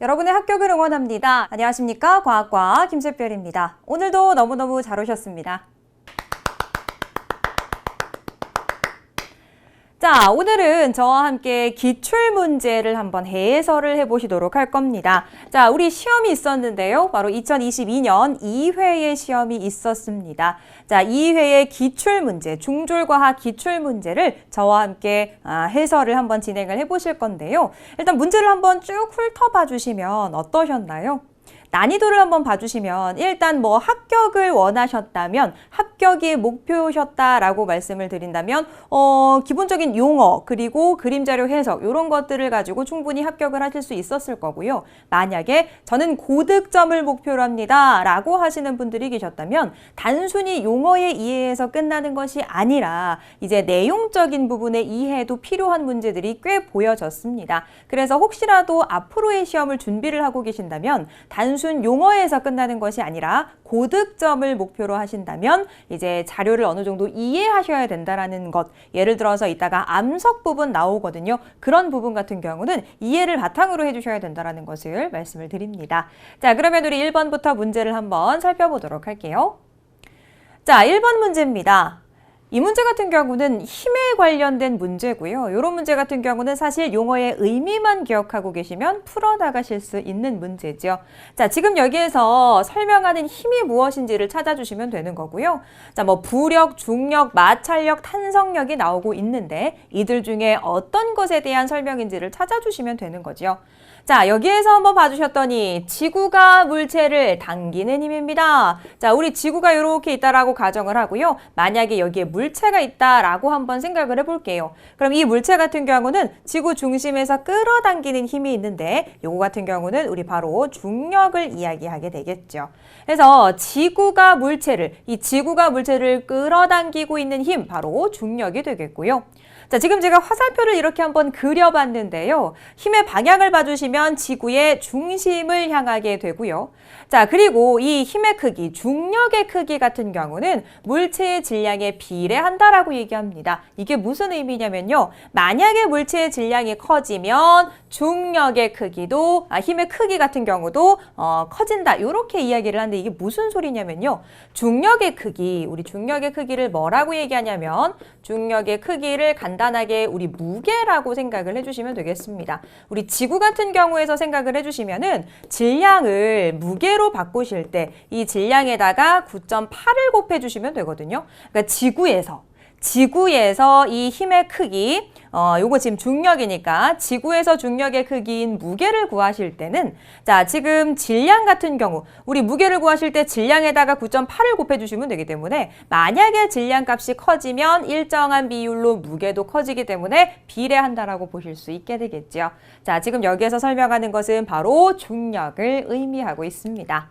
여러분의 합격을 응원합니다. 안녕하십니까? 과학과 김샛별입니다. 오늘도 너무너무 잘 오셨습니다. 자, 오늘은 저와 함께 기출문제를 한번 해설을 해보시도록 할 겁니다. 자, 우리 시험이 있었는데요. 바로 2022년 2회의 시험이 있었습니다. 자, 2회의 기출문제, 중졸과학 기출문제를 저와 함께 해설을 한번 진행을 해보실 건데요. 일단 문제를 한번 쭉 훑어봐 주시면 어떠셨나요? 난이도를 한번 봐주시면 일단 뭐 합격을 원하셨다면 합격이 목표셨다라고 말씀을 드린다면 기본적인 용어 그리고 그림 자료 해석 이런 것들을 가지고 충분히 합격을 하실 수 있었을 거고요. 만약에 저는 고득점을 목표로 합니다 라고 하시는 분들이 계셨다면 단순히 용어의 이해에서 끝나는 것이 아니라 이제 내용적인 부분의 이해도 필요한 문제들이 꽤 보여졌습니다. 그래서 혹시라도 앞으로의 시험을 준비를 하고 계신다면 단순 용어에서 끝나는 것이 아니라 고득점을 목표로 하신다면 이제 자료를 어느 정도 이해하셔야 된다라는 것. 예를 들어서 이따가 암석 부분 나오거든요. 그런 부분 같은 경우는 이해를 바탕으로 해주셔야 된다라는 것을 말씀을 드립니다. 자, 그러면 우리 1번부터 문제를 한번 살펴보도록 할게요. 자, 1번 문제입니다. 이 문제 같은 경우는 힘에 관련된 문제고요. 이런 문제 같은 경우는 사실 용어의 의미만 기억하고 계시면 풀어나가실 수 있는 문제죠. 자, 지금 여기에서 설명하는 힘이 무엇인지를 찾아주시면 되는 거고요. 자, 뭐 부력, 중력, 마찰력, 탄성력이 나오고 있는데 이들 중에 어떤 것에 대한 설명인지를 찾아주시면 되는 거죠. 자, 여기에서 한번 봐주셨더니 지구가 물체를 당기는 힘입니다. 자, 우리 지구가 이렇게 있다라고 가정을 하고요. 만약에 여기에 물체가 있다라고 한번 생각을 해볼게요. 그럼 이 물체 같은 경우는 지구 중심에서 끌어당기는 힘이 있는데 요거 같은 경우는 우리 바로 중력을 이야기하게 되겠죠. 그래서 지구가 물체를 끌어당기고 있는 힘 바로 중력이 되겠고요. 자, 지금 제가 화살표를 이렇게 한번 그려봤는데요. 힘의 방향을 봐주시면 지구의 중심을 향하게 되고요. 자, 그리고 이 힘의 크기, 중력의 크기 같은 경우는 물체의 질량에 비례한다라고 얘기합니다. 이게 무슨 의미냐면요. 만약에 물체의 질량이 커지면 중력의 크기도, 힘의 크기 같은 경우도 커진다. 이렇게 이야기를 하는데 이게 무슨 소리냐면요. 중력의 크기, 우리 중력의 크기를 뭐라고 얘기하냐면 중력의 크기를 간단하게 우리 무게라고 생각을 해주시면 되겠습니다. 우리 지구 같은 경우에서 생각을 해주시면은 질량을 무게로 바꾸실 때 이 질량에다가 9.8을 곱해주시면 되거든요. 그러니까 지구에서 이 힘의 크기, 요거 지금 중력이니까 지구에서 중력의 크기인 무게를 구하실 때는 자, 지금 질량 같은 경우 우리 무게를 구하실 때 질량에다가 9.8을 곱해주시면 되기 때문에 만약에 질량 값이 커지면 일정한 비율로 무게도 커지기 때문에 비례한다라고 보실 수 있게 되겠죠. 자, 지금 여기에서 설명하는 것은 바로 중력을 의미하고 있습니다.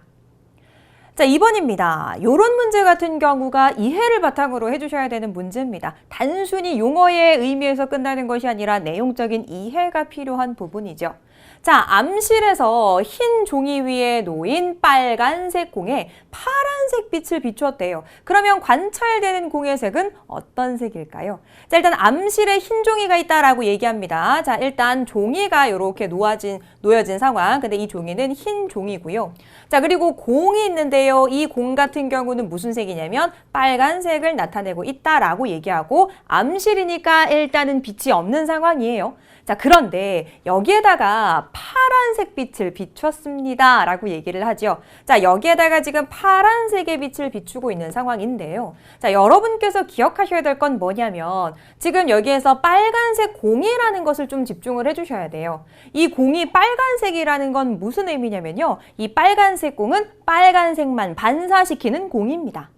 자, 2번입니다. 이런 문제 같은 경우가 이해를 바탕으로 해주셔야 되는 문제입니다. 단순히 용어의 의미에서 끝나는 것이 아니라 내용적인 이해가 필요한 부분이죠. 자, 암실에서 흰 종이 위에 놓인 빨간색 공에 파란색 빛을 비추었대요. 그러면 관찰되는 공의 색은 어떤 색일까요? 자, 일단 암실에 흰 종이가 있다라고 얘기합니다. 자, 일단 종이가 이렇게 놓여진 상황. 근데 이 종이는 흰 종이고요. 자, 그리고 공이 있는데요. 이 공 같은 경우는 무슨 색이냐면 빨간색을 나타내고 있다라고 얘기하고 암실이니까 일단은 빛이 없는 상황이에요. 자, 그런데 여기에다가 파란색 빛을 비췄습니다 라고 얘기를 하죠. 자, 여기에다가 지금 파란색의 빛을 비추고 있는 상황인데요. 자, 여러분께서 기억하셔야 될 건 뭐냐면 지금 여기에서 빨간색 공이라는 것을 좀 집중을 해주셔야 돼요. 이 공이 빨간색이라는 건 무슨 의미냐면요. 이 빨간색 공은 빨간색만 반사시키는 공입니다.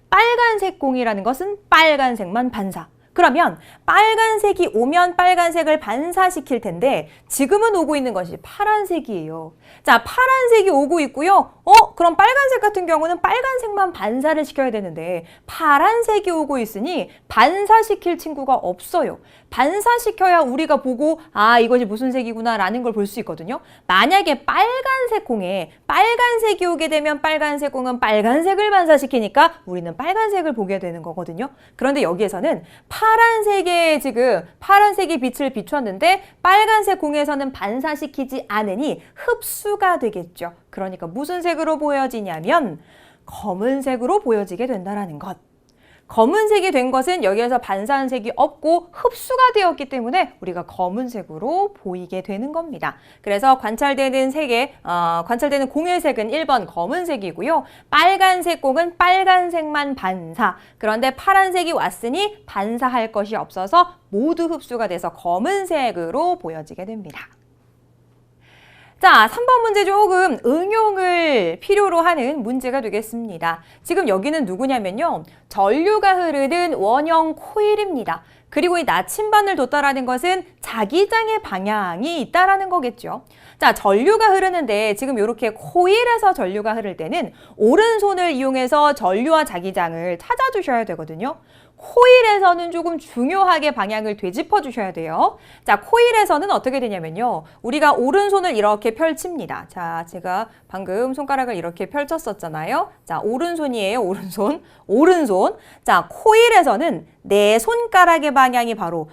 빨간색 공이라는 것은 빨간색만 반사. 그러면 빨간색이 오면 빨간색을 반사시킬 텐데 지금은 오고 있는 것이 파란색이에요. 자, 파란색이 오고 있고요. 그럼 빨간색 같은 경우는 빨간색만 반사를 시켜야 되는데 파란색이 오고 있으니 반사시킬 친구가 없어요. 반사시켜야 우리가 보고 이것이 무슨 색이구나 라는 걸 볼 수 있거든요. 만약에 빨간색 공에 빨간색이 오게 되면 빨간색 공은 빨간색을 반사시키니까 우리는 빨간색을 보게 되는 거거든요. 그런데 여기에서는 파란색이 빛을 비췄는데 빨간색 공에서는 반사시키지 않으니 흡수가 되겠죠. 그러니까 무슨 색으로 보여지냐면 검은색으로 보여지게 된다라는 것. 검은색이 된 것은 여기에서 반사한 색이 없고 흡수가 되었기 때문에 우리가 검은색으로 보이게 되는 겁니다. 그래서 관찰되는 공의 색은 1번 검은색이고요. 빨간색 공은 빨간색만 반사. 그런데 파란색이 왔으니 반사할 것이 없어서 모두 흡수가 돼서 검은색으로 보여지게 됩니다. 자, 3번 문제 조금 응용을 필요로 하는 문제가 되겠습니다. 지금 여기는 누구냐면요. 전류가 흐르는 원형 코일입니다. 그리고 이 나침반을 뒀다라는 것은 자기장의 방향이 있다라는 거겠죠. 자, 전류가 흐르는데 지금 이렇게 코일에서 전류가 흐를 때는 오른손을 이용해서 전류와 자기장을 찾아주셔야 되거든요. 코일에서는 조금 중요하게 방향을 되짚어 주셔야 돼요. 자, 코일에서는 어떻게 되냐면요. 우리가 오른손을 이렇게 펼칩니다. 자, 제가 방금 손가락을 이렇게 펼쳤었잖아요. 자, 오른손이에요. 오른손. 자, 코일에서는 내 손가락의 방향이 바로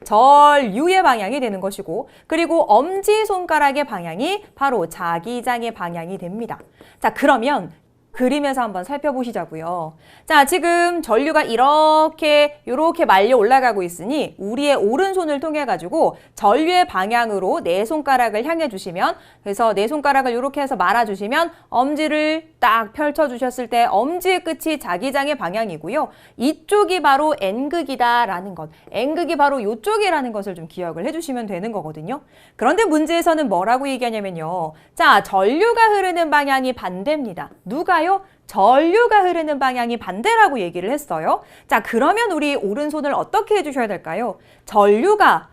전류의 방향이 되는 것이고, 그리고 엄지손가락의 방향이 바로 자기장의 방향이 됩니다. 자, 그러면 그림에서 한번 살펴보시자고요. 자, 지금 전류가 이렇게 말려 올라가고 있으니 우리의 오른손을 통해 가지고 전류의 방향으로 내 손가락을 향해 주시면, 그래서 내 손가락을 이렇게 해서 말아 주시면 엄지를 딱 펼쳐 주셨을 때 엄지의 끝이 자기장의 방향이고요. 이쪽이 바로 N극이다라는 것. N극이 바로 이쪽이라는 것을 좀 기억을 해 주시면 되는 거거든요. 그런데 문제에서는 뭐라고 얘기하냐면요. 자, 전류가 흐르는 방향이 반대입니다. 누가요? 전류가 흐르는 방향이 반대라고 얘기를 했어요. 자, 그러면 우리 오른손을 어떻게 해주셔야 될까요? 전류가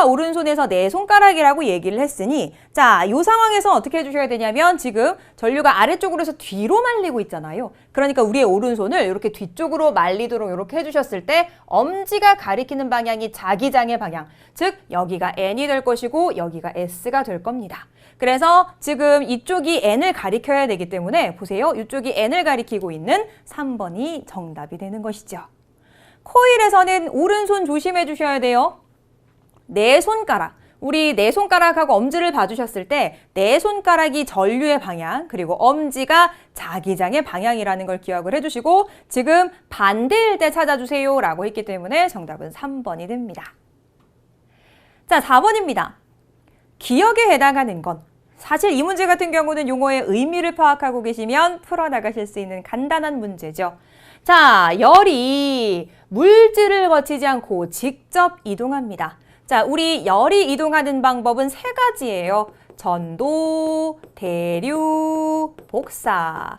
오른손에서 내 손가락이라고 얘기를 했으니, 자, 이 상황에서 어떻게 해주셔야 되냐면 지금 전류가 아래쪽으로 해서 뒤로 말리고 있잖아요. 그러니까 우리의 오른손을 이렇게 뒤쪽으로 말리도록 이렇게 해주셨을 때 엄지가 가리키는 방향이 자기장의 방향, 즉 여기가 N이 될 것이고 여기가 S가 될 겁니다. 그래서 지금 이쪽이 N을 가리켜야 되기 때문에 보세요. 이쪽이 N을 가리키고 있는 3번이 정답이 되는 것이죠. 코일에서는 오른손 조심해 주셔야 돼요. 내 손가락, 우리 내 손가락하고 엄지를 봐주셨을 때 내 손가락이 전류의 방향, 그리고 엄지가 자기장의 방향이라는 걸 기억을 해주시고, 지금 반대일 때 찾아주세요 라고 했기 때문에 정답은 3번이 됩니다. 자, 4번입니다. 기억에 해당하는 건, 사실 이 문제 같은 경우는 용어의 의미를 파악하고 계시면 풀어나가실 수 있는 간단한 문제죠. 자, 열이 물질을 거치지 않고 직접 이동합니다. 자, 우리 열이 이동하는 방법은 3가지예요. 전도, 대류, 복사.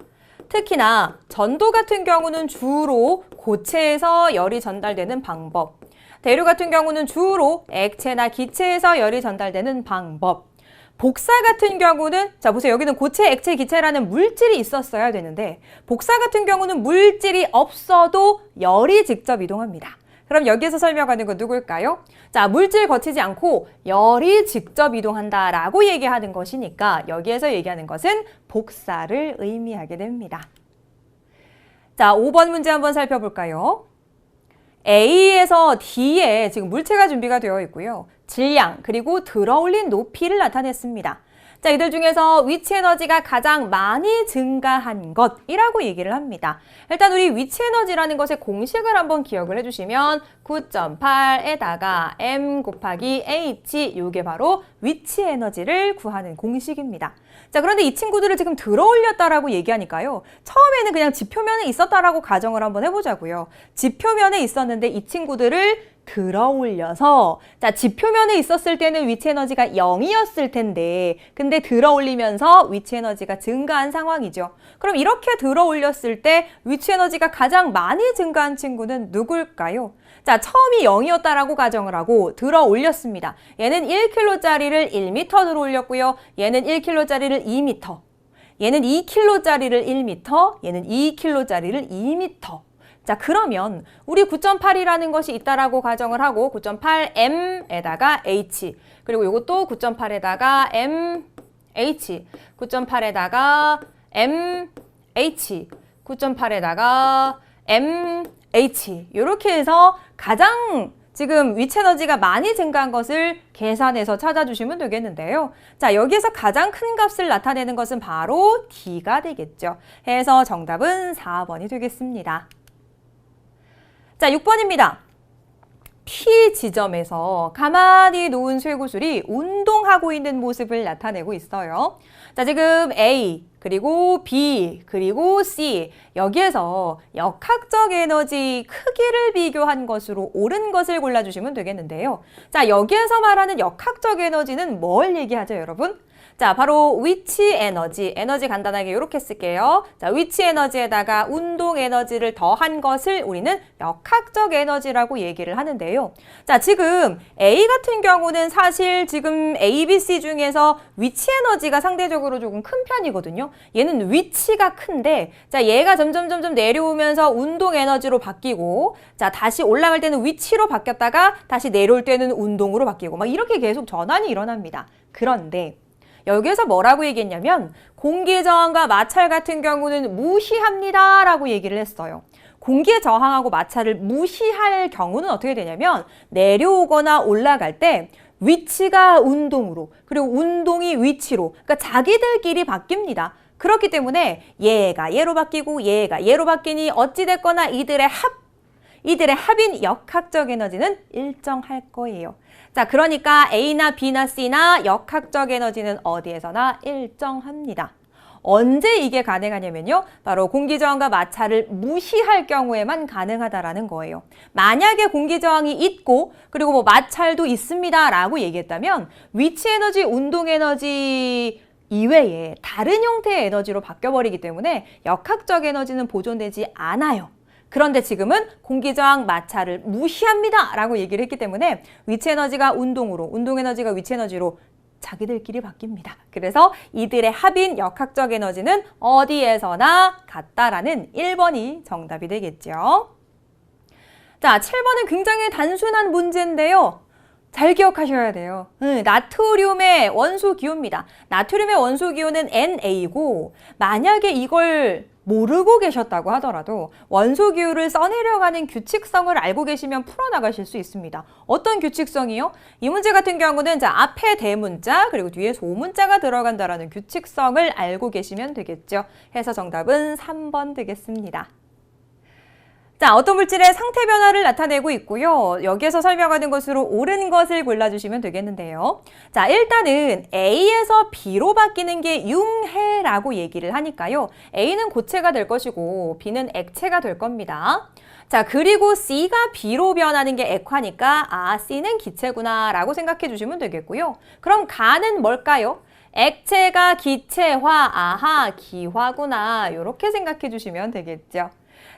특히나 전도 같은 경우는 주로 고체에서 열이 전달되는 방법. 대류 같은 경우는 주로 액체나 기체에서 열이 전달되는 방법. 복사 같은 경우는, 자 보세요. 여기는 고체, 액체, 기체라는 물질이 있었어야 되는데 복사 같은 경우는 물질이 없어도 열이 직접 이동합니다. 그럼 여기에서 설명하는 건 누굴까요? 자, 물질 거치지 않고 열이 직접 이동한다라고 얘기하는 것이니까 여기에서 얘기하는 것은 복사를 의미하게 됩니다. 자, 5번 문제 한번 살펴볼까요? A에서 D에 지금 물체가 준비가 되어 있고요. 질량 그리고 들어올린 높이를 나타냈습니다. 자, 이들 중에서 위치 에너지가 가장 많이 증가한 것이라고 얘기를 합니다. 일단 우리 위치 에너지라는 것의 공식을 한번 기억을 해주시면 9.8에다가 m 곱하기 h, 이게 바로 위치 에너지를 구하는 공식입니다. 자, 그런데 이 친구들을 지금 들어올렸다라고 얘기하니까요. 처음에는 그냥 지표면에 있었다라고 가정을 한번 해보자고요. 지표면에 있었는데 이 친구들을 들어올려서, 자, 지표면에 있었을 때는 위치 에너지가 0이었을 텐데 근데 들어올리면서 위치 에너지가 증가한 상황이죠. 그럼 이렇게 들어올렸을 때 위치 에너지가 가장 많이 증가한 친구는 누굴까요? 자, 처음이 0이었다라고 가정을 하고 들어올렸습니다. 얘는 1kg짜리를 1m 들어올렸고요. 얘는 1kg짜리를 2m. 얘는 2kg짜리를 1m. 얘는 2kg짜리를 2m. 자, 그러면 우리 9.8이라는 것이 있다라고 가정을 하고 9.8m에다가 h, 그리고 이것도 9.8에다가 mh, 9.8에다가 mh, 9.8에다가 mH 이렇게 해서 가장 지금 위치 에너지가 많이 증가한 것을 계산해서 찾아주시면 되겠는데요. 자, 여기에서 가장 큰 값을 나타내는 것은 바로 D가 되겠죠. 해서 정답은 4번이 되겠습니다. 자, 6번입니다. P 지점에서 가만히 놓은 쇠구슬이 운동하고 있는 모습을 나타내고 있어요. 자, 지금 A, 그리고 B, 그리고 C 여기에서 역학적 에너지 크기를 비교한 것으로 옳은 것을 골라주시면 되겠는데요. 자, 여기에서 말하는 역학적 에너지는 뭘 얘기하죠, 여러분? 자, 바로 위치 에너지, 에너지 간단하게 이렇게 쓸게요. 자, 위치 에너지에다가 운동 에너지를 더한 것을 우리는 역학적 에너지라고 얘기를 하는데요. 자, 지금 A 같은 경우는 사실 지금 A, B, C 중에서 위치 에너지가 상대적으로 조금 큰 편이거든요. 얘는 위치가 큰데, 자, 얘가 점점 내려오면서 운동 에너지로 바뀌고, 자, 다시 올라갈 때는 위치로 바뀌었다가 다시 내려올 때는 운동으로 바뀌고, 막 이렇게 계속 전환이 일어납니다. 그런데 여기에서 뭐라고 얘기했냐면 공기 저항과 마찰 같은 경우는 무시합니다 라고 얘기를 했어요. 공기의 저항하고 마찰을 무시할 경우는 어떻게 되냐면 내려오거나 올라갈 때 위치가 운동으로 그리고 운동이 위치로 그러니까 자기들끼리 바뀝니다. 그렇기 때문에 얘가 얘로 바뀌고 얘가 얘로 바뀌니 어찌됐거나 이들의 합인 역학적 에너지는 일정할 거예요. 자, 그러니까 A나 B나 C나 역학적 에너지는 어디에서나 일정합니다. 언제 이게 가능하냐면요. 바로 공기저항과 마찰을 무시할 경우에만 가능하다라는 거예요. 만약에 공기저항이 있고 그리고 뭐 마찰도 있습니다 라고 얘기했다면 위치 에너지, 운동 에너지 이외에 다른 형태의 에너지로 바뀌어버리기 때문에 역학적 에너지는 보존되지 않아요. 그런데 지금은 공기저항 마찰을 무시합니다 라고 얘기를 했기 때문에 위치 에너지가 운동으로, 운동 에너지가 위치 에너지로 자기들끼리 바뀝니다. 그래서 이들의 합인 역학적 에너지는 어디에서나 같다라는 1번이 정답이 되겠죠. 자, 7번은 굉장히 단순한 문제인데요. 잘 기억하셔야 돼요. 나트륨의 원소 기호입니다. 나트륨의 원소 기호는 NA고 만약에 이걸 모르고 계셨다고 하더라도 원소 기호를 써내려가는 규칙성을 알고 계시면 풀어나가실 수 있습니다. 어떤 규칙성이요? 이 문제 같은 경우는 자, 앞에 대문자 그리고 뒤에 소문자가 들어간다라는 규칙성을 알고 계시면 되겠죠. 해서 정답은 3번 되겠습니다. 자, 어떤 물질의 상태 변화를 나타내고 있고요. 여기에서 설명하는 것으로 옳은 것을 골라주시면 되겠는데요. 자, 일단은 A에서 B로 바뀌는 게 융해라고 얘기를 하니까요. A는 고체가 될 것이고 B는 액체가 될 겁니다. 자, 그리고 C가 B로 변하는 게 액화니까 아, C는 기체구나 라고 생각해 주시면 되겠고요. 그럼 가는 뭘까요? 액체가 기체화, 아하, 기화구나 이렇게 생각해 주시면 되겠죠.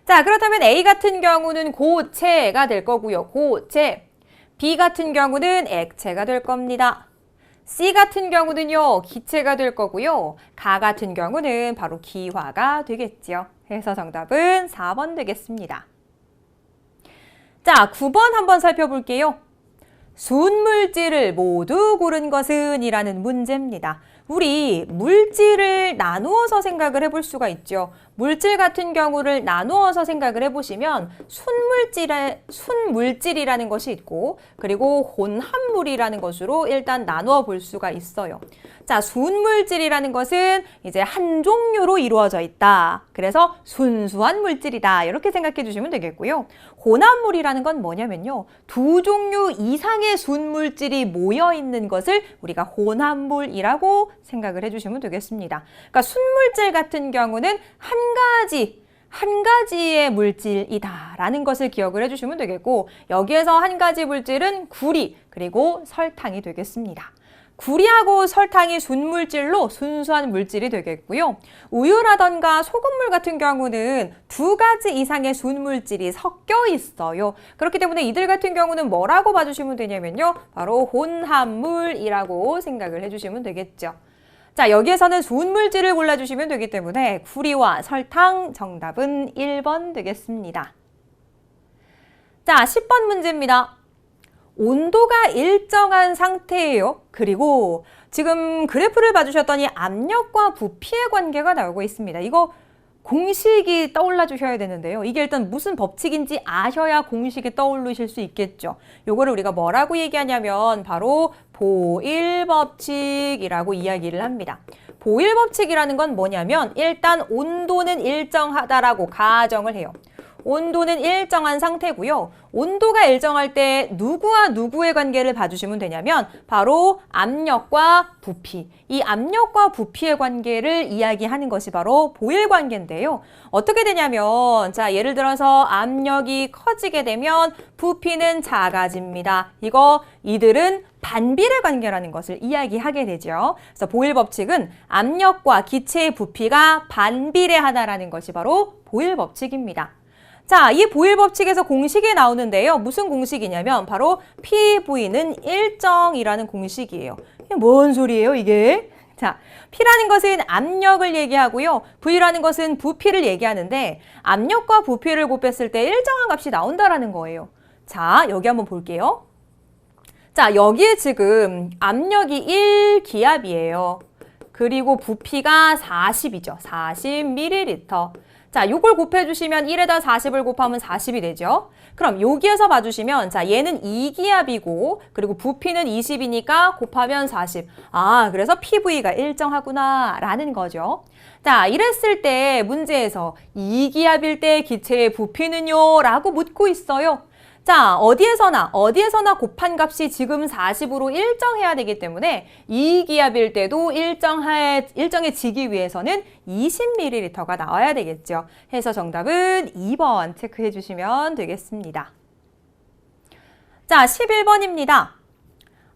자, 그렇다면 A 같은 경우는 고체가 될 거고요. 고체. B 같은 경우는 액체가 될 겁니다. C 같은 경우는요. 기체가 될 거고요. 가 같은 경우는 바로 기화가 되겠죠. 그래서 정답은 4번 되겠습니다. 자, 9번 한번 살펴볼게요. 순물질을 모두 고른 것은 이라는 문제입니다. 우리 물질을 나누어서 생각을 해볼 수가 있죠. 물질 같은 경우를 나누어서 생각을 해보시면 순물질이라는 것이 있고 그리고 혼합물이라는 것으로 일단 나누어 볼 수가 있어요. 자, 순물질이라는 것은 이제 한 종류로 이루어져 있다. 그래서 순수한 물질이다. 이렇게 생각해 주시면 되겠고요. 혼합물이라는 건 뭐냐면요. 두 종류 이상의 순물질이 모여 있는 것을 우리가 혼합물이라고 생각을 해주시면 되겠습니다. 그러니까 순물질 같은 경우는 한 가지의 물질이다라는 것을 기억을 해주시면 되겠고 여기에서 한 가지 물질은 구리 그리고 설탕이 되겠습니다. 구리하고 설탕이 순물질로 순수한 물질이 되겠고요. 우유라던가 소금물 같은 경우는 두 가지 이상의 순물질이 섞여 있어요. 그렇기 때문에 이들 같은 경우는 뭐라고 봐주시면 되냐면요. 바로 혼합물이라고 생각을 해주시면 되겠죠. 자, 여기에서는 순물질을 골라주시면 되기 때문에 구리와 설탕 정답은 1번 되겠습니다. 자, 10번 문제입니다. 온도가 일정한 상태예요. 그리고 지금 그래프를 봐주셨더니 압력과 부피의 관계가 나오고 있습니다. 이거 공식이 떠올라 주셔야 되는데요. 이게 일단 무슨 법칙인지 아셔야 공식이 떠오르실 수 있겠죠. 요거를 우리가 뭐라고 얘기하냐면 바로 보일법칙이라고 이야기를 합니다. 보일법칙이라는 건 뭐냐면 일단 온도는 일정하다라고 가정을 해요. 온도는 일정한 상태고요. 온도가 일정할 때 누구와 누구의 관계를 봐주시면 되냐면 바로 압력과 부피. 이 압력과 부피의 관계를 이야기하는 것이 바로 보일 관계인데요. 어떻게 되냐면 자, 예를 들어서 압력이 커지게 되면 부피는 작아집니다. 이들은 반비례 관계라는 것을 이야기하게 되죠. 그래서 보일 법칙은 압력과 기체의 부피가 반비례하다라는 것이 바로 보일 법칙입니다. 자, 이 보일 법칙에서 공식이 나오는데요. 무슨 공식이냐면 바로 PV는 일정이라는 공식이에요. 이게 뭔 소리예요, 이게? 자, P라는 것은 압력을 얘기하고요. V라는 것은 부피를 얘기하는데 압력과 부피를 곱했을 때 일정한 값이 나온다라는 거예요. 자, 여기 한번 볼게요. 자, 여기에 지금 압력이 1기압이에요. 그리고 부피가 40이죠. 40ml. 자, 요걸 곱해주시면 1에다 40을 곱하면 40이 되죠. 그럼 여기에서 봐주시면 자, 얘는 2기압이고 그리고 부피는 20이니까 곱하면 40. 아, 그래서 PV가 일정하구나 라는 거죠. 자, 이랬을 때 문제에서 2기압일 때 기체의 부피는요? 라고 묻고 있어요. 자, 어디에서나 곱한 값이 지금 40으로 일정해야 되기 때문에 2기압일 때도 일정해지기 위해서는 20ml가 나와야 되겠죠. 해서 정답은 2번 체크해 주시면 되겠습니다. 자, 11번입니다.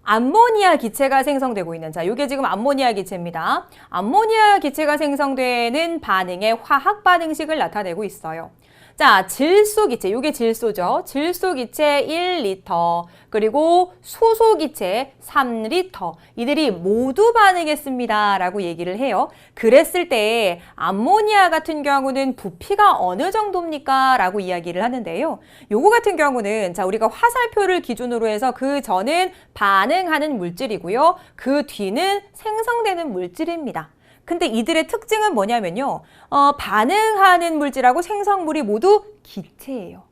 암모니아 기체가 생성되고 있는, 자, 이게 지금 암모니아 기체입니다. 암모니아 기체가 생성되는 반응의 화학 반응식을 나타내고 있어요. 자, 질소기체, 요게 질소죠. 질소기체 1리터, 그리고 수소기체 3리터. 이들이 모두 반응했습니다. 라고 얘기를 해요. 그랬을 때 암모니아 같은 경우는 부피가 어느 정도입니까? 라고 이야기를 하는데요. 요거 같은 경우는 자, 우리가 화살표를 기준으로 해서 그 전은 반응하는 물질이고요. 그 뒤는 생성되는 물질입니다. 근데 이들의 특징은 뭐냐면요. 반응하는 물질하고 생성물이 모두 기체예요.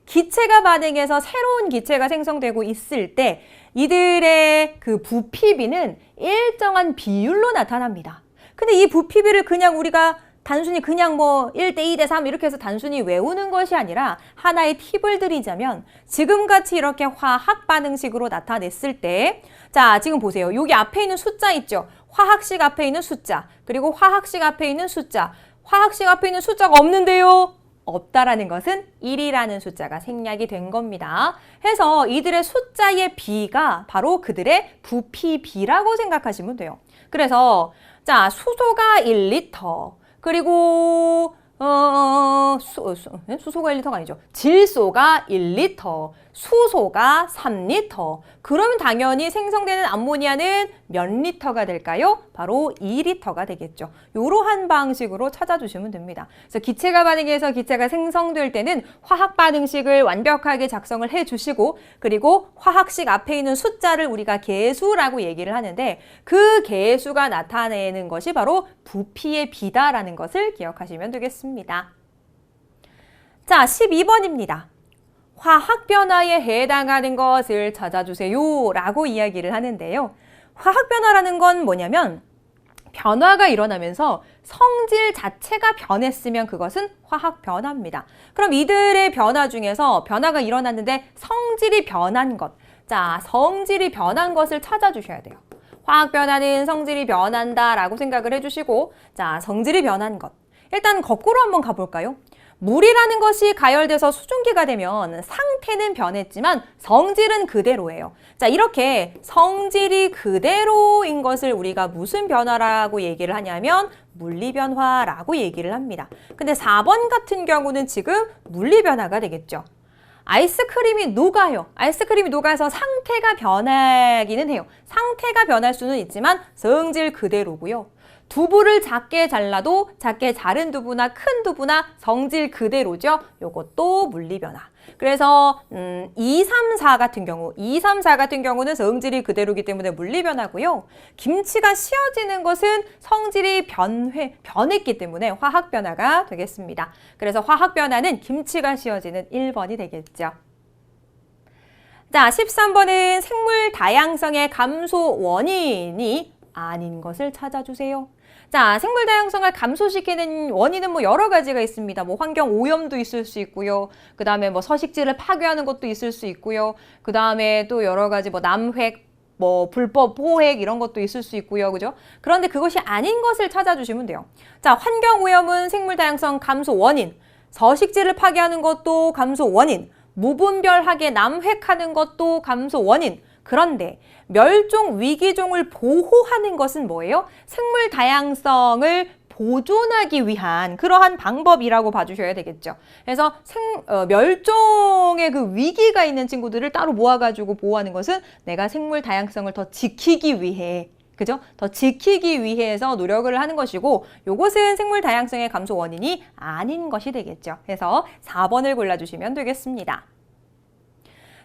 기체가 반응해서 새로운 기체가 생성되고 있을 때 이들의 그 부피비는 일정한 비율로 나타납니다. 근데 이 부피비를 그냥 우리가 단순히 그냥 뭐 1대 2대 3 이렇게 해서 단순히 외우는 것이 아니라 하나의 팁을 드리자면 지금같이 이렇게 화학 반응식으로 나타냈을 때 자, 지금 보세요. 여기 앞에 있는 숫자 있죠? 화학식 앞에 있는 숫자, 그리고 화학식 앞에 있는 숫자, 화학식 앞에 있는 숫자가 없는데요. 없다라는 것은 1이라는 숫자가 생략이 된 겁니다. 해서 이들의 숫자의 비가 바로 그들의 부피비라고 생각하시면 돼요. 그래서 자, 수소가 1리터, 그리고 수소가 1리터가 아니죠. 질소가 1리터, 수소가 3리터. 그러면 당연히 생성되는 암모니아는 몇 리터가 될까요? 바로 2리터가 되겠죠. 이러한 방식으로 찾아주시면 됩니다. 그래서 기체가 반응해서 기체가 생성될 때는 화학 반응식을 완벽하게 작성을 해주시고 그리고 화학식 앞에 있는 숫자를 우리가 계수라고 얘기를 하는데 그 계수가 나타내는 것이 바로 부피의 비다라는 것을 기억하시면 되겠습니다. 자, 12번입니다. 화학 변화에 해당하는 것을 찾아주세요 라고 이야기를 하는데요. 화학 변화라는 건 뭐냐면 변화가 일어나면서 성질 자체가 변했으면 그것은 화학 변화입니다. 그럼 이들의 변화 중에서 변화가 일어났는데 성질이 변한 것. 자, 성질이 변한 것을 찾아주셔야 돼요. 화학 변화는 성질이 변한다 라고 생각을 해주시고 자, 성질이 변한 것. 일단 거꾸로 한번 가볼까요? 물이라는 것이 가열돼서 수증기가 되면 상태는 변했지만 성질은 그대로예요. 자, 이렇게 성질이 그대로인 것을 우리가 무슨 변화라고 얘기를 하냐면 물리변화라고 얘기를 합니다. 근데 4번 같은 경우는 지금 물리변화가 되겠죠. 아이스크림이 녹아요. 아이스크림이 녹아서 상태가 변하기는 해요. 상태가 변할 수는 있지만 성질 그대로고요. 두부를 작게 잘라도 작게 자른 두부나 큰 두부나 성질 그대로죠. 요것도 물리변화. 그래서 2, 3, 4 같은 경우, 2, 3, 4 같은 경우는 성질이 그대로이기 때문에 물리변화고요. 김치가 씌어지는 것은 성질이 변했기 때문에 화학변화가 되겠습니다. 그래서 화학변화는 김치가 씌어지는 1번이 되겠죠. 자, 13번은 생물 다양성의 감소 원인이 아닌 것을 찾아주세요. 자, 생물 다양성을 감소시키는 원인은 뭐 여러 가지가 있습니다. 뭐 환경 오염도 있을 수 있고요. 그 다음에 뭐 서식지를 파괴하는 것도 있을 수 있고요. 그 다음에 또 여러 가지 뭐 남획, 뭐 불법 포획 이런 것도 있을 수 있고요. 그죠? 그런데 그것이 아닌 것을 찾아주시면 돼요. 자, 환경 오염은 생물 다양성 감소 원인, 서식지를 파괴하는 것도 감소 원인, 무분별하게 남획하는 것도 감소 원인. 그런데 멸종 위기종을 보호하는 것은 뭐예요? 생물 다양성을 보존하기 위한 그러한 방법이라고 봐주셔야 되겠죠. 그래서 멸종의 그 위기가 있는 친구들을 따로 모아가지고 보호하는 것은 내가 생물 다양성을 더 지키기 위해, 그죠? 더 지키기 위해서 노력을 하는 것이고, 요것은 생물 다양성의 감소 원인이 아닌 것이 되겠죠. 그래서 4번을 골라주시면 되겠습니다.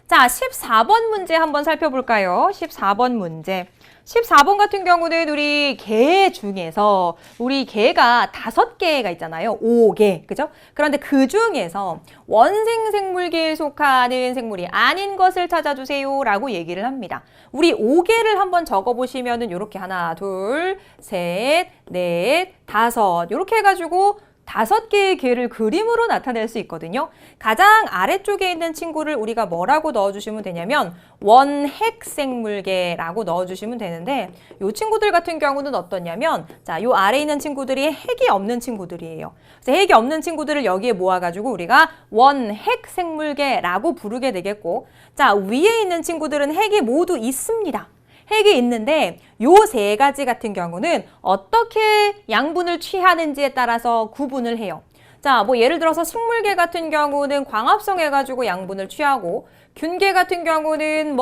자, 14번 문제 한번 살펴볼까요? 14번 문제. 14번 같은 경우는 우리 개 중에서 우리 개가 5개가 있잖아요. 5개. 그죠? 그런데 그 중에서 원생생물계에 속하는 생물이 아닌 것을 찾아주세요 라고 얘기를 합니다. 우리 5개를 한번 적어보시면은 이렇게 하나, 둘, 셋, 넷, 다섯 이렇게 해가지고 5개의 개를 그림으로 나타낼 수 있거든요. 가장 아래쪽에 있는 친구를 우리가 뭐라고 넣어주시면 되냐면 원핵생물계라고 넣어주시면 되는데, 이 친구들 같은 경우는 어떠냐면, 자, 요 아래에 있는 친구들이 핵이 없는 친구들이에요. 그래서 핵이 없는 친구들을 여기에 모아가지고 우리가 원핵생물계라고 부르게 되겠고, 자, 위에 있는 친구들은 핵이 모두 있습니다. 핵이 있는데 요 3가지 같은 경우는 어떻게 양분을 취하는지에 따라서 구분을 해요. 자, 뭐 예를 들어서 식물계 같은 경우는 광합성 해가지고 양분을 취하고, 균계 같은 경우는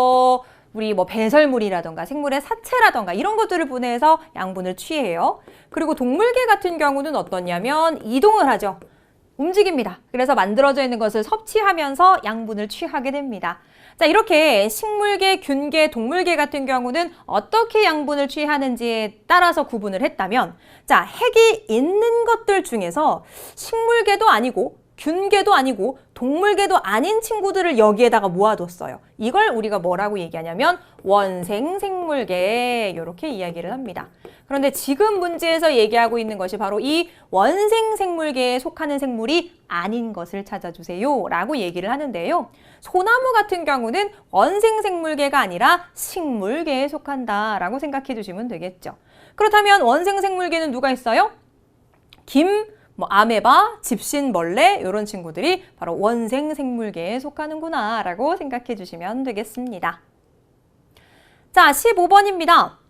우리 배설물이라던가 생물의 사체라던가 이런 것들을 분해해서 양분을 취해요. 그리고 동물계 같은 경우는 어떠냐면 이동을 하죠. 움직입니다. 그래서 만들어져 있는 것을 섭취하면서 양분을 취하게 됩니다. 자, 이렇게 식물계, 균계, 동물계 같은 경우는 어떻게 양분을 취하는지에 따라서 구분을 했다면, 자, 핵이 있는 것들 중에서 식물계도 아니고 균계도 아니고 동물계도 아닌 친구들을 여기에다가 모아뒀어요. 이걸 우리가 뭐라고 얘기하냐면 원생생물계, 이렇게 이야기를 합니다. 그런데 지금 문제에서 얘기하고 있는 것이 바로 이 원생생물계에 속하는 생물이 아닌 것을 찾아주세요 라고 얘기를 하는데요. 소나무 같은 경우는 원생생물계가 아니라 식물계에 속한다 라고 생각해 주시면 되겠죠. 그렇다면 원생생물계는 누가 있어요? 김, 아메바, 집신벌레 이런 친구들이 바로 원생생물계에 속하는구나 라고 생각해 주시면 되겠습니다. 자, 15번입니다.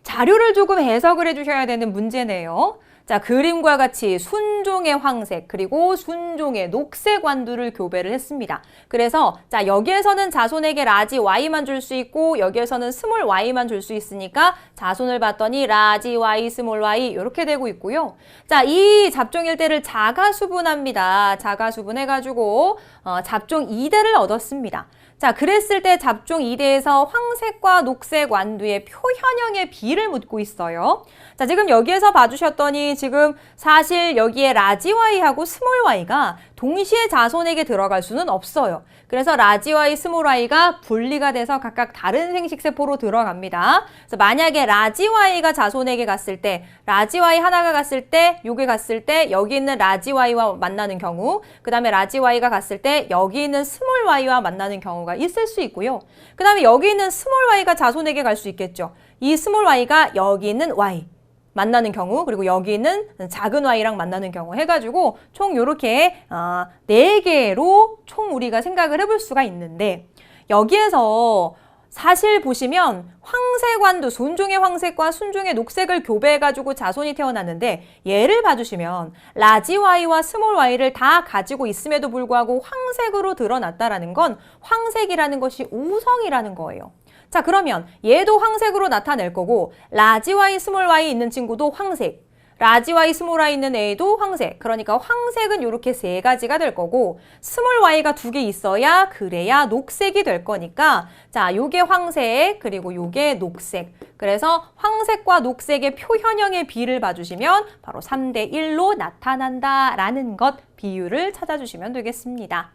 자료를 조금 해석을 해주셔야 되는 문제네요. 자, 그림과 같이 순종의 황색 그리고 순종의 녹색 완두를 교배를 했습니다. 그래서 자, 여기에서는 자손에게 라지 Y만 줄 수 있고 여기에서는 스몰 Y만 줄 수 있으니까 자손을 봤더니 라지 Y, 스몰 Y 이렇게 되고 있고요. 자, 이 잡종 1대를 자가수분합니다. 자가수분해가지고 잡종 2대를 얻었습니다. 자, 그랬을 때 잡종 2대에서 황색과 녹색 완두의 표현형의 비를 묻고 있어요. 자, 지금 여기에서 봐주셨더니 지금 사실 여기에 라지 Y하고 스몰 Y가 동시에 자손에게 들어갈 수는 없어요. 그래서 라지 Y, 스몰 Y가 분리가 돼서 각각 다른 생식세포로 들어갑니다. 그래서 만약에 라지 Y가 자손에게 갔을 때, 라지 Y 하나가 갔을 때, 요게 갔을 때 여기 있는 라지 Y와 만나는 경우, 그 다음에 라지 Y가 갔을 때 여기 있는 스몰 Y와 만나는 경우가 있을 수 있고요. 그 다음에 여기 있는 스몰 Y가 자손에게 갈 수 있겠죠. 이 스몰 Y가 여기 있는 Y 만나는 경우, 그리고 여기 있는 작은 Y랑 만나는 경우 해가지고 총 요렇게 4개로 총 우리가 생각을 해볼 수가 있는데, 여기에서 사실 보시면 황색완두, 순종의 황색과 순종의 녹색을 교배해가지고 자손이 태어났는데, 얘를 봐주시면 라지 Y와 스몰 Y를 다 가지고 있음에도 불구하고 황색으로 드러났다라는 건 황색이라는 것이 우성이라는 거예요. 자, 그러면 얘도 황색으로 나타낼 거고 라지 Y, 스몰 Y 있는 친구도 황색, 라지 Y, 스몰 Y 있는 애도 황색. 그러니까 황색은 이렇게 세 가지가 될 거고 스몰 Y가 두 개 있어야 그래야 녹색이 될 거니까 자, 요게 황색 그리고 요게 녹색. 그래서 황색과 녹색의 표현형의 비를 봐주시면 바로 3대 1로 나타난다라는 것 비율을 찾아주시면 되겠습니다.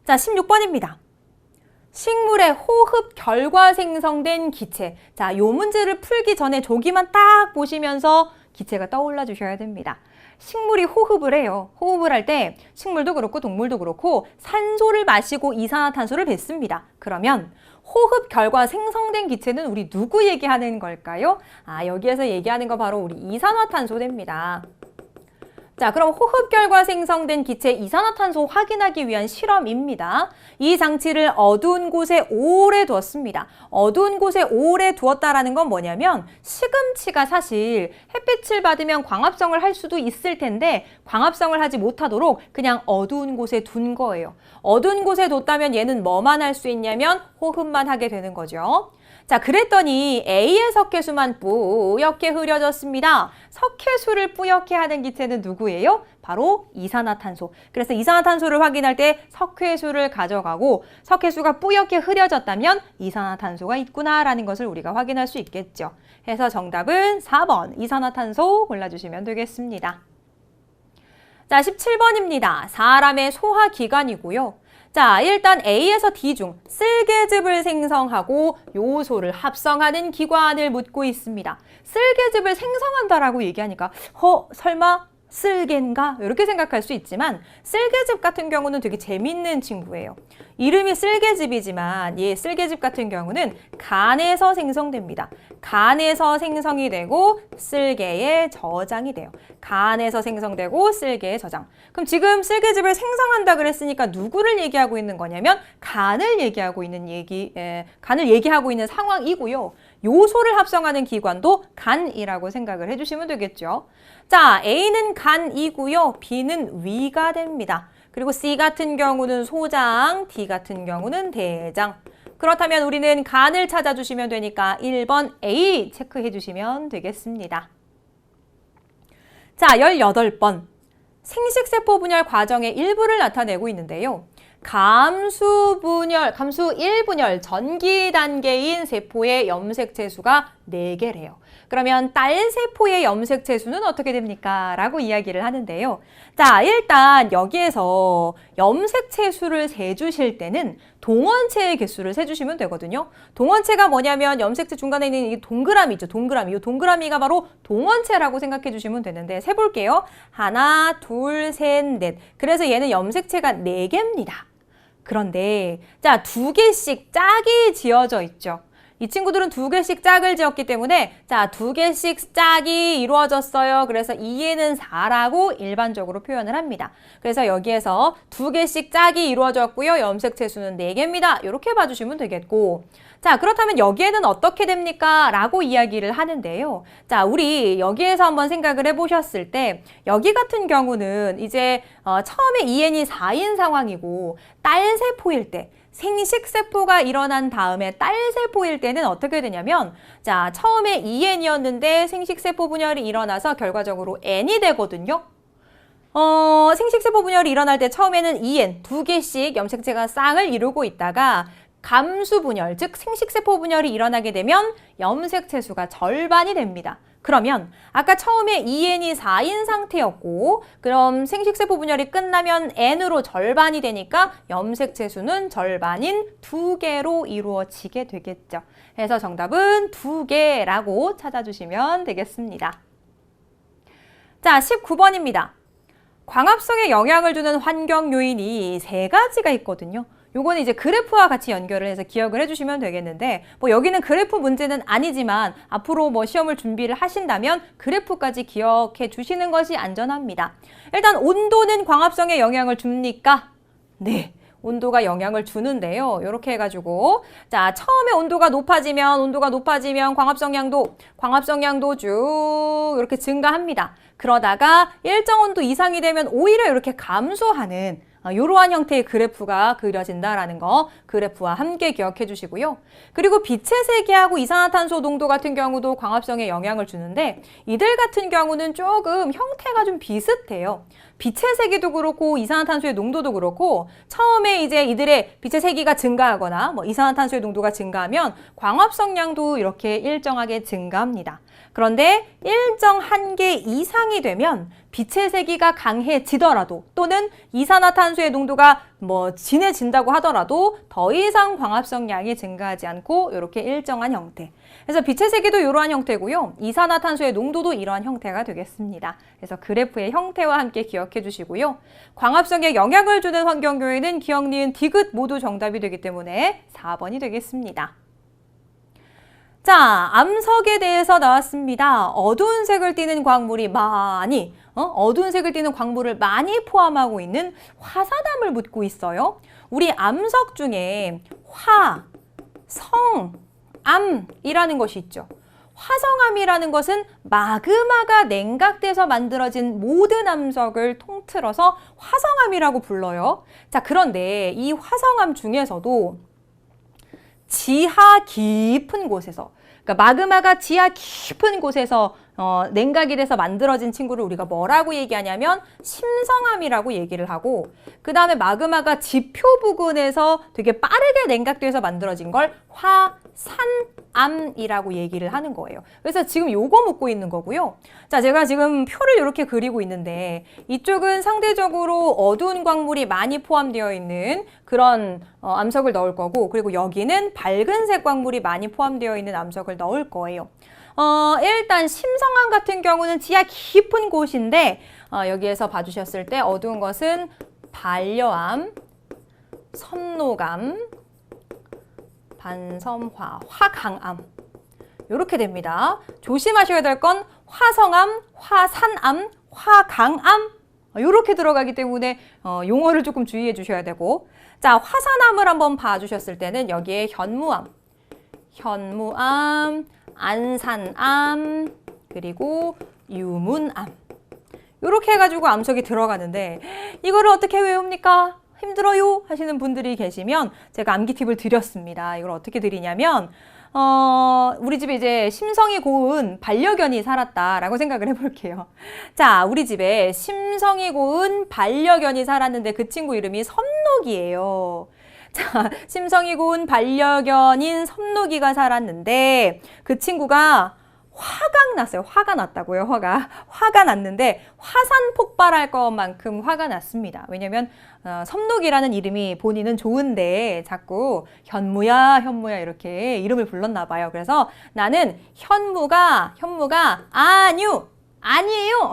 자, 16번입니다. 식물의 호흡 결과 생성된 기체. 자, 요 문제를 풀기 전에 조기만 딱 보시면서 기체가 떠올라 주셔야 됩니다. 식물이 호흡을 해요. 호흡을 할 때 식물도 그렇고 동물도 그렇고 산소를 마시고 이산화탄소를 뱉습니다. 그러면 호흡 결과 생성된 기체는 우리 누구 얘기하는 걸까요? 아, 여기에서 얘기하는 거 바로 우리 이산화탄소됩니다. 자, 그럼 호흡 결과 생성된 기체 이산화탄소 확인하기 위한 실험입니다. 이 장치를 어두운 곳에 오래 두었습니다. 어두운 곳에 오래 두었다라는 건 뭐냐면 시금치가 사실 햇빛을 받으면 광합성을 할 수도 있을 텐데 광합성을 하지 못하도록 그냥 어두운 곳에 둔 거예요. 어두운 곳에 뒀다면 얘는 뭐만 할 수 있냐면 호흡만 하게 되는 거죠. 자, 그랬더니 A의 석회수만 뿌옇게 흐려졌습니다. 석회수를 뿌옇게 하는 기체는 누구예요? 바로 이산화탄소. 그래서 이산화탄소를 확인할 때 석회수를 가져가고 석회수가 뿌옇게 흐려졌다면 이산화탄소가 있구나라는 것을 우리가 확인할 수 있겠죠. 해서 정답은 4번 이산화탄소 골라주시면 되겠습니다. 자, 17번입니다. 사람의 소화기관이고요. 자, 일단 A에서 D 중 쓸개즙을 생성하고 요소를 합성하는 기관을 묻고 있습니다. 쓸개즙을 생성한다라고 얘기하니까 설마 쓸개인가? 이렇게 생각할 수 있지만 쓸개즙 같은 경우는 되게 재밌는 친구예요. 이름이 쓸개즙이지만 얘 쓸개즙 같은 경우는 간에서 생성됩니다. 간에서 생성이 되고 쓸개에 저장이 돼요. 간에서 생성되고 쓸개에 저장. 그럼 지금 쓸개즙을 생성한다 그랬으니까 누구를 얘기하고 있는 거냐면 간을 얘기하고 있는 간을 얘기하고 있는 상황이고요. 요소를 합성하는 기관도 간이라고 생각을 해주시면 되겠죠. 자, A는 간이고요. B는 위가 됩니다. 그리고 C 같은 경우는 소장, D 같은 경우는 대장. 그렇다면 우리는 간을 찾아주시면 되니까 1번 A 체크해 주시면 되겠습니다. 자, 18번. 생식세포 분열 과정의 일부를 나타내고 있는데요. 감수 1분열 전기 단계인 세포의 염색체 수가 4개래요. 그러면 딸세포의 염색체 수는 어떻게 됩니까? 라고 이야기를 하는데요. 자, 일단 여기에서 염색체 수를 세주실 때는 동원체의 개수를 세주시면 되거든요. 동원체가 뭐냐면 염색체 중간에 있는 이 동그라미 있죠. 동그라미. 이 동그라미가 바로 동원체라고 생각해 주시면 되는데 세볼게요. 하나, 둘, 셋, 넷. 그래서 얘는 염색체가 4개입니다. 그런데 자, 2개씩 짝이 지어져 있죠. 이 친구들은 2개씩 짝을 지었기 때문에 자, 2개씩 짝이 이루어졌어요. 그래서 2에는 4라고 일반적으로 표현을 합니다. 그래서 여기에서 2개씩 짝이 이루어졌고요. 염색체 수는 4개입니다. 이렇게 봐주시면 되겠고 자, 그렇다면 여기에는 어떻게 됩니까? 라고 이야기를 하는데요. 자, 우리 여기에서 한번 생각을 해보셨을 때 여기 같은 경우는 이제 처음에 2n이 4인 상황이고 딸세포일 때 생식세포가 일어난 다음에 딸세포일 때는 어떻게 되냐면 자, 처음에 2n이었는데 생식세포 분열이 일어나서 결과적으로 n이 되거든요. 생식세포 분열이 일어날 때 처음에는 2n, 2개씩 염색체가 쌍을 이루고 있다가 감수 분열, 즉 생식세포 분열이 일어나게 되면 염색체 수가 절반이 됩니다. 그러면 아까 처음에 2n이 4인 상태였고 그럼 생식세포 분열이 끝나면 n으로 절반이 되니까 염색체 수는 절반인 2개로 이루어지게 되겠죠. 그래서 정답은 2개라고 찾아주시면 되겠습니다. 자, 19번입니다. 광합성에 영향을 주는 환경 요인이 3가지가 있거든요. 요거는 이제 그래프와 같이 연결을 해서 기억을 해주시면 되겠는데 뭐 여기는 그래프 문제는 아니지만 앞으로 뭐 시험을 준비를 하신다면 그래프까지 기억해 주시는 것이 안전합니다. 일단 온도는 광합성에 영향을 줍니까? 네. 온도가 영향을 주는데요. 이렇게 해가지고 자, 처음에 온도가 높아지면 광합성량도 쭉 이렇게 증가합니다. 그러다가 일정 온도 이상이 되면 오히려 이렇게 감소하는 이러한 형태의 그래프가 그려진다라는 거 그래프와 함께 기억해 주시고요. 그리고 빛의 세기하고 이산화탄소 농도 같은 경우도 광합성에 영향을 주는데 이들 같은 경우는 조금 형태가 좀 비슷해요. 빛의 세기도 그렇고 이산화탄소의 농도도 그렇고 처음에 이제 이들의 빛의 세기가 증가하거나 뭐 이산화탄소의 농도가 증가하면 광합성량도 이렇게 일정하게 증가합니다. 그런데 일정 한계 이상이 되면 빛의 세기가 강해지더라도 또는 이산화탄소의 농도가 뭐 진해진다고 하더라도 더 이상 광합성량이 증가하지 않고 이렇게 일정한 형태. 그래서 빛의 세기도 이러한 형태고요. 이산화탄소의 농도도 이러한 형태가 되겠습니다. 그래서 그래프의 형태와 함께 기억해 주시고요. 광합성에 영향을 주는 환경교회는 기억, 니은, 디귿 모두 정답이 되기 때문에 4번이 되겠습니다. 자, 암석에 대해서 나왔습니다. 어두운 색을 띠는 광물이 많이, 어두운 색을 띠는 광물을 많이 포함하고 있는 화산암을 묻고 있어요. 우리 암석 중에 화, 성, 암이라는 것이 있죠. 화성암이라는 것은 마그마가 냉각돼서 만들어진 모든 암석을 통틀어서 화성암이라고 불러요. 자, 그런데 이 화성암 중에서도 지하 깊은 곳에서, 그러니까 마그마가 지하 깊은 곳에서 냉각이 돼서 만들어진 친구를 우리가 뭐라고 얘기하냐면 심성암이라고 얘기를 하고, 그 다음에 마그마가 지표 부근에서 되게 빠르게 냉각돼서 만들어진 걸 화산암이라고 얘기를 하는 거예요. 그래서 지금 요거 묻고 있는 거고요. 자, 제가 지금 표를 이렇게 그리고 있는데 이쪽은 상대적으로 어두운 광물이 많이 포함되어 있는 그런 암석을 넣을 거고, 그리고 여기는 밝은색 광물이 많이 포함되어 있는 암석을 넣을 거예요. 일단 심성암 같은 경우는 지하 깊은 곳인데 여기에서 봐주셨을 때 어두운 것은 반려암, 섬노감, 반섬화, 화강암 이렇게 됩니다. 조심하셔야 될 건 화성암, 화산암, 화강암 이렇게 들어가기 때문에 용어를 조금 주의해 주셔야 되고, 자, 화산암을 한번 봐주셨을 때는 여기에 현무암, 안산암, 그리고 유문암 이렇게 해가지고 암석이 들어가는데 이거를 어떻게 외웁니까? 힘들어요 하시는 분들이 계시면 제가 암기 팁을 드렸습니다. 이걸 어떻게 드리냐면 우리 집에 이제 심성이 고운 반려견이 살았다라고 생각을 해볼게요. 자, 우리 집에 심성이 고운 반려견이 살았는데 그 친구 이름이 섬록이에요. 자, 심성이 고운 반려견인 섬록이가 살았는데 그 친구가 화가 났어요. 화가 났다고요. 화가 났는데 화산 폭발할 것만큼 화가 났습니다. 왜냐면 섬록이라는 이름이 본인은 좋은데 자꾸 현무야 이렇게 이름을 불렀나 봐요. 그래서 나는 현무가 아니에요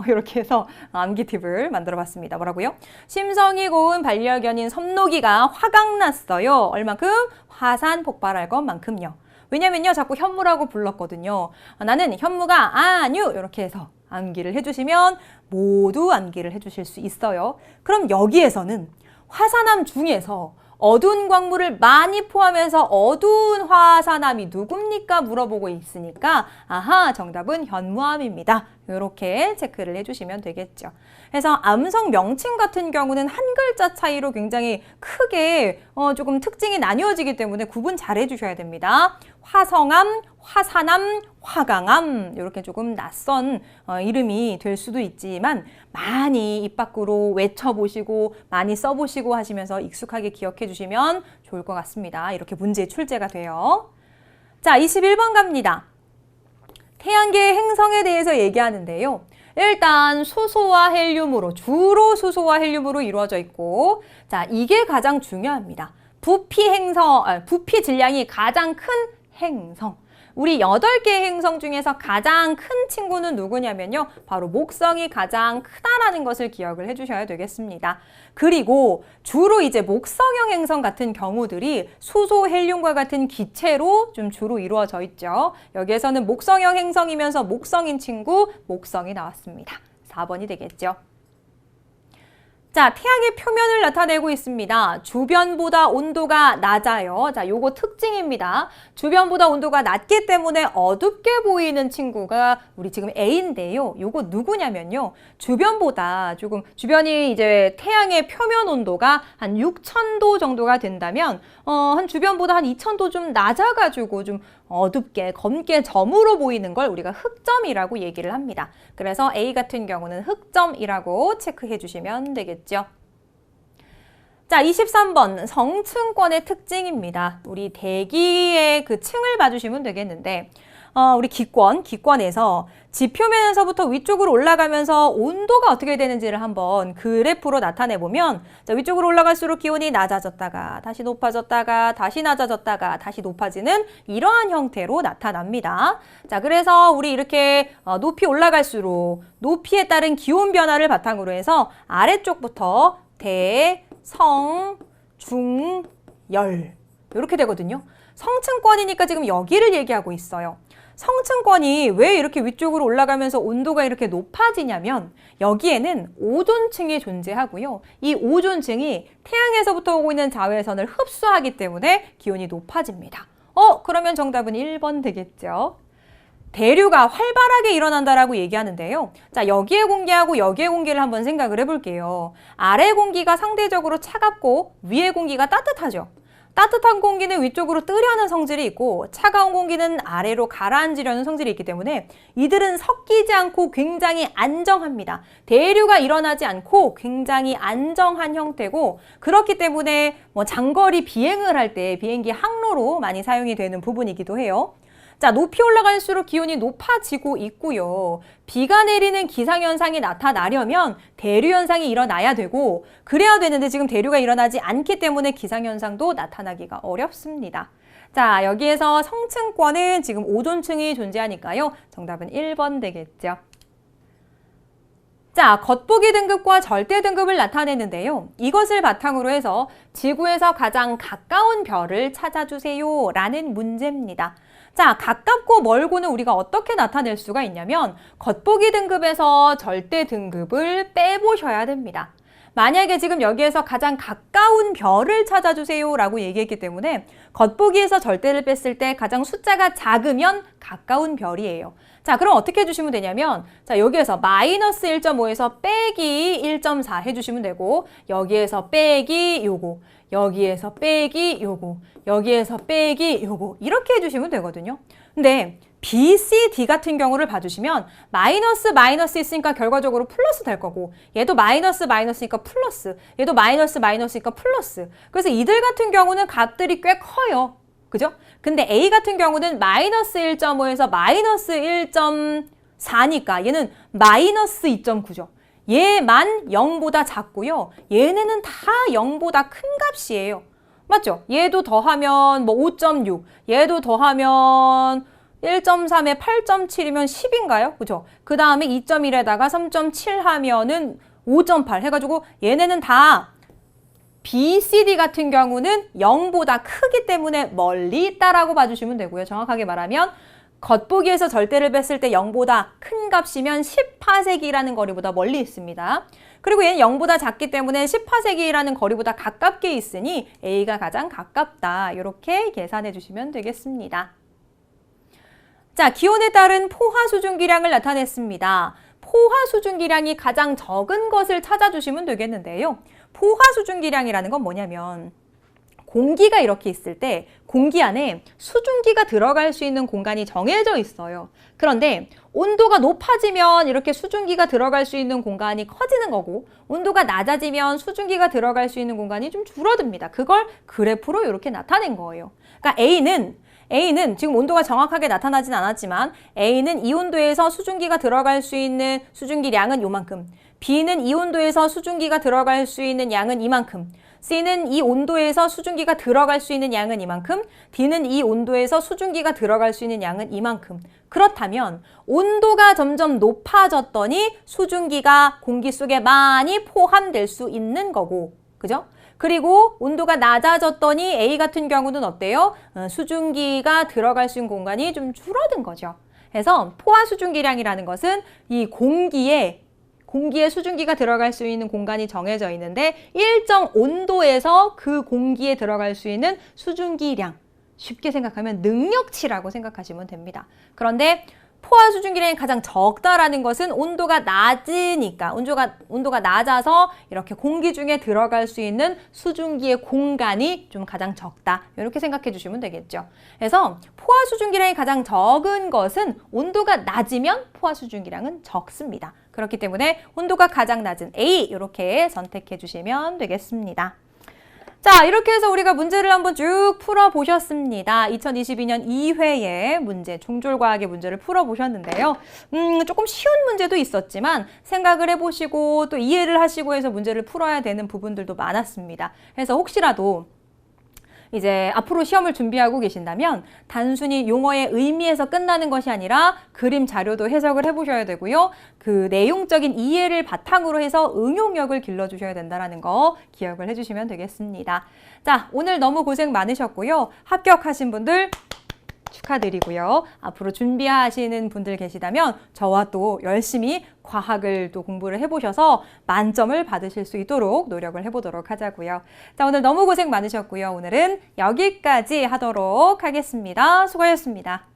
이렇게 해서 암기 팁을 만들어 봤습니다. 뭐라고요? 심성이 고운 반려견인 섬록이가 화가 났어요. 얼만큼? 화산 폭발할 것만큼요. 왜냐면요, 자꾸 현무라고 불렀거든요. 나는 현무가 아니요 이렇게 해서 암기를 해주시면 모두 암기를 해주실 수 있어요. 그럼 여기에서는 화산암 중에서 어두운 광물을 많이 포함해서 어두운 화산암이 누굽니까? 물어보고 있으니까 아하, 정답은 현무암입니다. 이렇게 체크를 해주시면 되겠죠. 그래서 암석 명칭 같은 경우는 한 글자 차이로 굉장히 크게 조금 특징이 나뉘어지기 때문에 구분 잘 해주셔야 됩니다. 화성암, 화산암, 화강암 이렇게 조금 낯선 이름이 될 수도 있지만 많이 입 밖으로 외쳐보시고 많이 써보시고 하시면서 익숙하게 기억해 주시면 좋을 것 같습니다. 이렇게 문제 출제가 돼요. 자, 21번 갑니다. 태양계의 행성에 대해서 얘기하는데요. 일단 수소와 헬륨으로, 주로 수소와 헬륨으로 이루어져 있고, 자, 이게 가장 중요합니다. 부피 질량이 가장 큰 행성. 우리 8개의 행성 중에서 가장 큰 친구는 누구냐면요. 바로 목성이 가장 크다라는 것을 기억을 해주셔야 되겠습니다. 그리고 주로 이제 목성형 행성 같은 경우들이 수소, 헬륨과 같은 기체로 좀 주로 이루어져 있죠. 여기에서는 목성형 행성이면서 목성인 친구, 목성이 나왔습니다. 4번이 되겠죠. 자, 태양의 표면을 나타내고 있습니다. 주변보다 온도가 낮아요. 자, 요거 특징입니다. 주변보다 온도가 낮기 때문에 어둡게 보이는 친구가 우리 지금 A인데요. 요거 누구냐면요. 주변보다 주변이 이제 태양의 표면 온도가 한 6,000도 정도가 된다면, 한 주변보다 한 2,000도 좀 낮아가지고 좀 어둡게, 검게 점으로 보이는 걸 우리가 흑점이라고 얘기를 합니다. 그래서 A 같은 경우는 흑점이라고 체크해 주시면 되겠죠. 자, 23번 성층권의 특징입니다. 우리 대기의 그 층을 봐주시면 되겠는데, 우리 기권에서 지표면에서부터 위쪽으로 올라가면서 온도가 어떻게 되는지를 한번 그래프로 나타내보면, 자, 위쪽으로 올라갈수록 기온이 낮아졌다가 다시 높아졌다가 다시 낮아졌다가 다시 높아지는 이러한 형태로 나타납니다. 자, 그래서 우리 이렇게 높이 올라갈수록 높이에 따른 기온 변화를 바탕으로 해서 아래쪽부터 대, 성, 중, 열 이렇게 되거든요. 성층권이니까 지금 여기를 얘기하고 있어요. 성층권이 왜 이렇게 위쪽으로 올라가면서 온도가 이렇게 높아지냐면 여기에는 오존층이 존재하고요. 이 오존층이 태양에서부터 오고 있는 자외선을 흡수하기 때문에 기온이 높아집니다. 그러면 정답은 1번 되겠죠. 대류가 활발하게 일어난다라고 얘기하는데요. 자, 여기에 공기하고 여기에 공기를 한번 생각을 해볼게요. 아래 공기가 상대적으로 차갑고 위에 공기가 따뜻하죠. 따뜻한 공기는 위쪽으로 뜨려는 성질이 있고 차가운 공기는 아래로 가라앉으려는 성질이 있기 때문에 이들은 섞이지 않고 굉장히 안정합니다. 대류가 일어나지 않고 굉장히 안정한 형태고 그렇기 때문에 장거리 비행을 할 때 비행기 항로로 많이 사용이 되는 부분이기도 해요. 자, 높이 올라갈수록 기온이 높아지고 있고요. 비가 내리는 기상현상이 나타나려면 대류현상이 일어나야 되고 그래야 되는데 지금 대류가 일어나지 않기 때문에 기상현상도 나타나기가 어렵습니다. 자, 여기에서 성층권은 지금 오존층이 존재하니까요. 정답은 1번 되겠죠. 자, 겉보기 등급과 절대 등급을 나타내는데요. 이것을 바탕으로 해서 지구에서 가장 가까운 별을 찾아주세요 라는 문제입니다. 자, 가깝고 멀고는 우리가 어떻게 나타낼 수가 있냐면 겉보기 등급에서 절대 등급을 빼보셔야 됩니다. 만약에 지금 여기에서 가장 가까운 별을 찾아주세요 라고 얘기했기 때문에 겉보기에서 절대를 뺐을 때 가장 숫자가 작으면 가까운 별이에요. 자, 그럼 어떻게 해주시면 되냐면 자, 여기에서 마이너스 1.5에서 빼기 1.4 해주시면 되고 여기에서 빼기 요거 여기에서 빼기 요거 여기에서 빼기 요거 이렇게 해주시면 되거든요. 근데 B, C, D 같은 경우를 봐주시면 마이너스 있으니까 결과적으로 플러스 될 거고 얘도 마이너스니까 플러스 얘도 마이너스니까 플러스 그래서 이들 같은 경우는 값들이 꽤 커요. 그죠? 근데 A 같은 경우는 마이너스 1.5에서 마이너스 1.4니까 얘는 마이너스 2.9죠. 얘만 0보다 작고요. 얘네는 다 0보다 큰 값이에요. 맞죠? 얘도 더하면 5.6, 얘도 더하면 1.3에 8.7이면 10인가요? 그죠? 그 다음에 2.1에다가 3.7 하면은 5.8 해가지고 얘네는 다 B, C, D 같은 경우는 0보다 크기 때문에 멀리 있다라고 봐주시면 되고요. 정확하게 말하면 겉보기에서 절대를 뺐을 때 0보다 큰 값이면 10파세기라는 거리보다 멀리 있습니다. 그리고 얘는 0보다 작기 때문에 10파세기라는 거리보다 가깝게 있으니 A가 가장 가깝다. 이렇게 계산해 주시면 되겠습니다. 자, 기온에 따른 포화 수증기량을 나타냈습니다. 포화 수증기량이 가장 적은 것을 찾아주시면 되겠는데요. 포화 수증기량이라는 건 뭐냐면 공기가 이렇게 있을 때 공기 안에 수증기가 들어갈 수 있는 공간이 정해져 있어요. 그런데 온도가 높아지면 이렇게 수증기가 들어갈 수 있는 공간이 커지는 거고 온도가 낮아지면 수증기가 들어갈 수 있는 공간이 좀 줄어듭니다. 그걸 그래프로 이렇게 나타낸 거예요. 그러니까 A는 지금 온도가 정확하게 나타나진 않았지만 A는 이 온도에서 수증기가 들어갈 수 있는 수증기량은 요만큼 B는 이 온도에서 수증기가 들어갈 수 있는 양은 이만큼 C는 이 온도에서 수증기가 들어갈 수 있는 양은 이만큼 D는 이 온도에서 수증기가 들어갈 수 있는 양은 이만큼 그렇다면 온도가 점점 높아졌더니 수증기가 공기 속에 많이 포함될 수 있는 거고 그죠? 그리고 온도가 낮아졌더니 A 같은 경우는 어때요? 수증기가 들어갈 수 있는 공간이 좀 줄어든 거죠. 그래서 포화 수증기량이라는 것은 이 공기의 공기에 수증기가 들어갈 수 있는 공간이 정해져 있는데 일정 온도에서 그 공기에 들어갈 수 있는 수증기량, 쉽게 생각하면 능력치라고 생각하시면 됩니다. 그런데 포화 수증기량이 가장 적다라는 것은 온도가 낮으니까, 온도가 낮아서 이렇게 공기 중에 들어갈 수 있는 수증기의 공간이 좀 가장 적다. 이렇게 생각해 주시면 되겠죠. 그래서 포화 수증기량이 가장 적은 것은 온도가 낮으면 포화 수증기량은 적습니다. 그렇기 때문에 온도가 가장 낮은 A 이렇게 선택해 주시면 되겠습니다. 자, 이렇게 해서 우리가 문제를 한번 쭉 풀어보셨습니다. 2022년 2회의 문제, 중졸과학의 문제를 풀어보셨는데요. 조금 쉬운 문제도 있었지만 생각을 해보시고 또 이해를 하시고 해서 문제를 풀어야 되는 부분들도 많았습니다. 그래서 혹시라도 이제 앞으로 시험을 준비하고 계신다면 단순히 용어의 의미에서 끝나는 것이 아니라 그림 자료도 해석을 해보셔야 되고요. 그 내용적인 이해를 바탕으로 해서 응용력을 길러주셔야 된다는 거 기억을 해주시면 되겠습니다. 자, 오늘 너무 고생 많으셨고요. 합격하신 분들 축하드리고요. 앞으로 준비하시는 분들 계시다면 저와 또 열심히 과학을 또 공부를 해보셔서 만점을 받으실 수 있도록 노력을 해보도록 하자고요. 자, 오늘 너무 고생 많으셨고요. 오늘은 여기까지 하도록 하겠습니다. 수고하셨습니다.